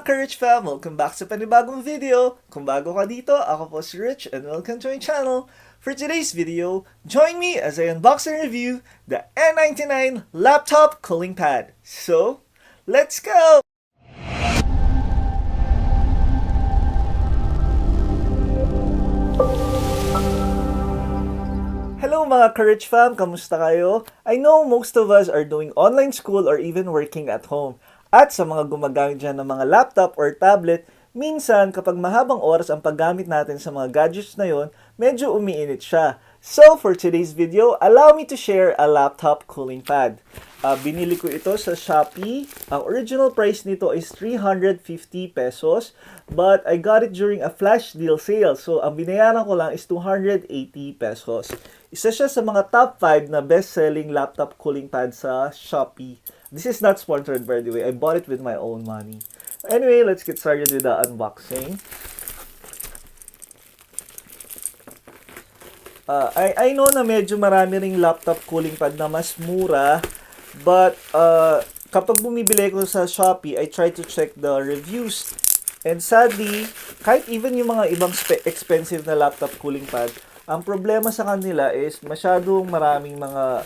mga ka-RichFam! Welcome back sa panibagong video! Kung bago ka dito, ako po si Rich and welcome to my channel. For today's video, join me as I unbox and review the N99 laptop cooling pad. So, let's go! Hello mga ka-RichFam! Kamusta kayo? I know most of us are doing online school or even working at home. At sa mga gumagamit dyan ng mga laptop or tablet, minsan kapag mahabang oras ang paggamit natin sa mga gadgets na yon, medyo umiinit siya. So for today's video, allow me to share a laptop cooling pad. Binili ko ito sa Shopee. Ang original price nito is 350 pesos, but I got it during a flash deal sale. So ang binayaran ko lang is 280 pesos. Isa siya sa mga top 5 na best-selling laptop cooling pad sa Shopee. This is not sponsored, by the way. I bought it with my own money. Anyway, let's get started with the unboxing. I know na medyo marami ring laptop cooling pad na mas mura, but kapag bumibili ko sa Shopee, I try to check the reviews. And sadly, kahit even yung mga ibang expensive na laptop cooling pad, ang problema sa kanila is masyadong maraming mga,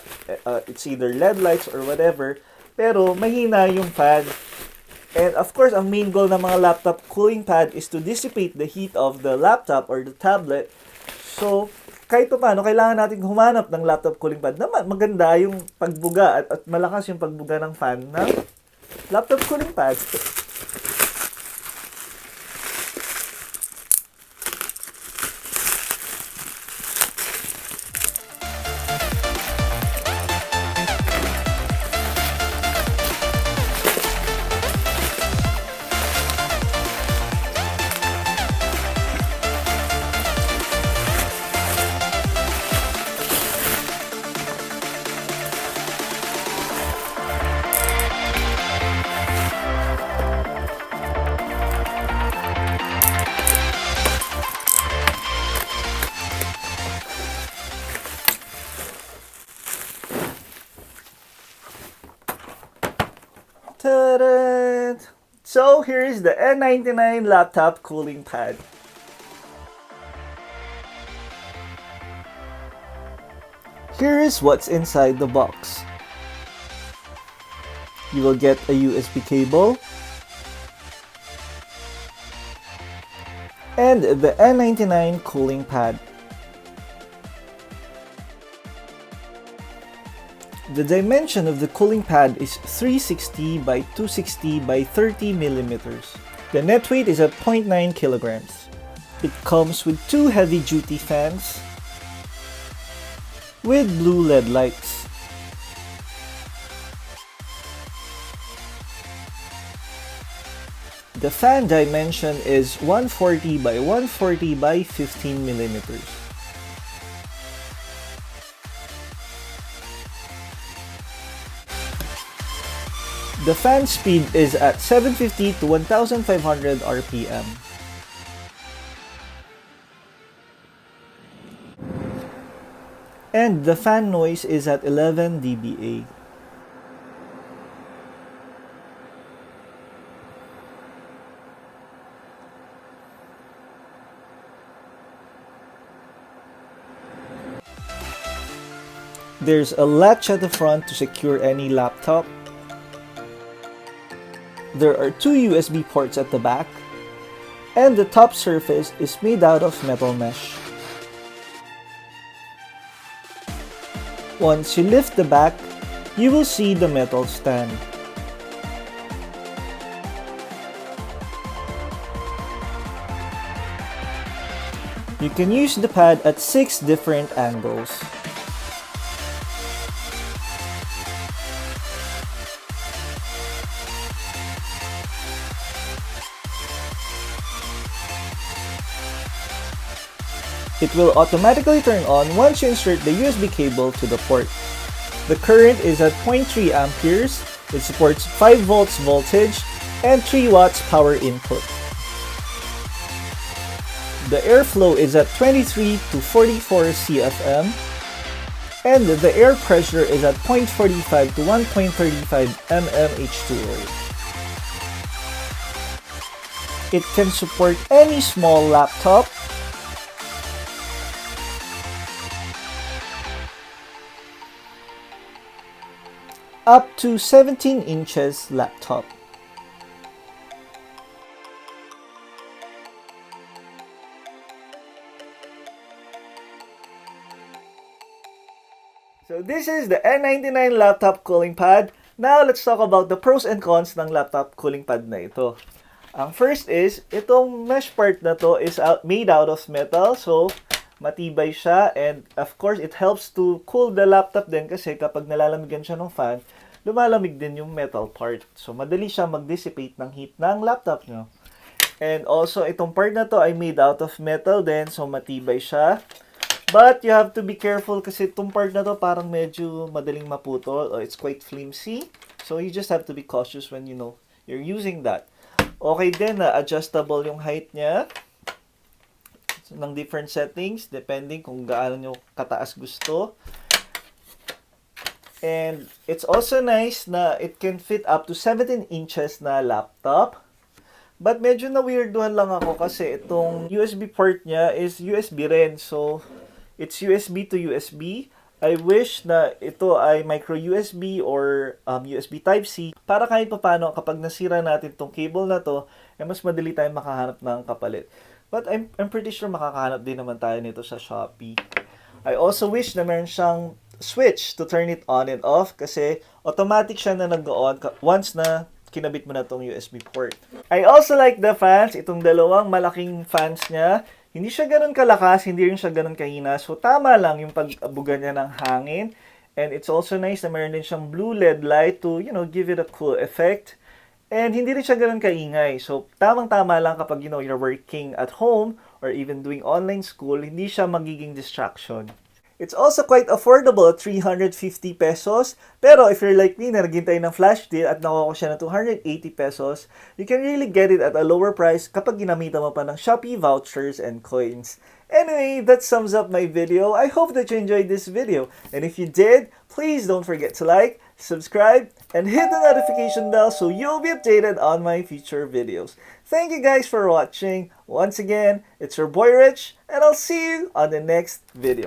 it's either LED lights or whatever, pero mahina yung fan. And of course, ang main goal ng mga laptop cooling pad is to dissipate the heat of the laptop or the tablet. So, kahit pa paano, kailangan natin humanap ng laptop cooling pad na maganda yung pagbuga at malakas yung pagbuga ng fan ng laptop cooling pad. Ta-da! So here is the N99 laptop cooling pad. Here is what's inside the box. You will get a USB cable and the N99 cooling pad. The dimension of the cooling pad is 360 by 260 by 30 millimeters. The net weight is at 0.9 kilograms. It comes with two heavy-duty fans with blue LED lights. The fan dimension is 140 by 140 by 15 millimeters. The fan speed is at 750 to 1500 RPM. And the fan noise is at 11 dBA. There's a latch at the front to secure any laptop. There are two USB ports at the back, and the top surface is made out of metal mesh. Once you lift the back, you will see the metal stand. You can use the pad at 6 different angles. It will automatically turn on once you insert the USB cable to the port. The current is at 0.3 amperes, it supports 5 volts voltage, and 3 watts power input. The airflow is at 23 to 44 CFM, and the air pressure is at 0.45 to 1.35 mmHg. It can support any small laptop. Up to 17 inches laptop. So this is the N99 laptop cooling pad. Now let's talk about the pros and cons ng laptop cooling pad na ito. Ang first is, itong mesh part na to is made out of metal. So matibay siya, and of course it helps to cool the laptop din kasi kapag nalalamigan siya ng fan, lumalamig din yung metal part. So madali siya mag-dissipate ng heat ng laptop nyo. And also itong part na to ay made out of metal din, so matibay siya. But you have to be careful kasi itong part na to parang medyo madaling maputol, or it's quite flimsy. So you just have to be cautious when you're using that. Okay din na adjustable yung height niya ng different settings depending kung gaano nyo kataas gusto. And it's also nice na it can fit up to 17 inches na laptop. But medyo na-weirduhan lang ako kasi itong USB port niya is USB rin. So it's USB to USB. I wish na ito ay micro USB or USB Type-C para kahit paano kapag nasira natin itong cable na to, mas madali tayong makahanap ng kapalit. But I'm pretty sure makakahanap din naman tayo nito sa Shopee. I also wish na meron siyang switch to turn it on and off kasi automatic siya na nag-on once na kinabit mo na itong USB port. I also like the fans. Itong dalawang malaking fans niya. Hindi siya ganun kalakas, hindi rin siya ganun kahina. So, tama lang yung pag-abugan niya ng hangin. And it's also nice na meron din siyang blue LED light to, give it a cool effect. And hindi rin siya ganun kaingay. So, tamang-tama lang kapag, you're working at home or even doing online school, hindi siya magiging distraction. It's also quite affordable at 350 pesos. Pero if you're like me na naghintay ng flash deal at nakuha ko siya ng 280 pesos, you can really get it at a lower price kapag ginamitan mo pa ng Shopee vouchers and coins. Anyway, that sums up my video. I hope that you enjoyed this video. And if you did, please don't forget to like, subscribe, and hit the notification bell so you'll be updated on my future videos. Thank you guys for watching. Once again, it's your boy Rich, and I'll see you on the next video.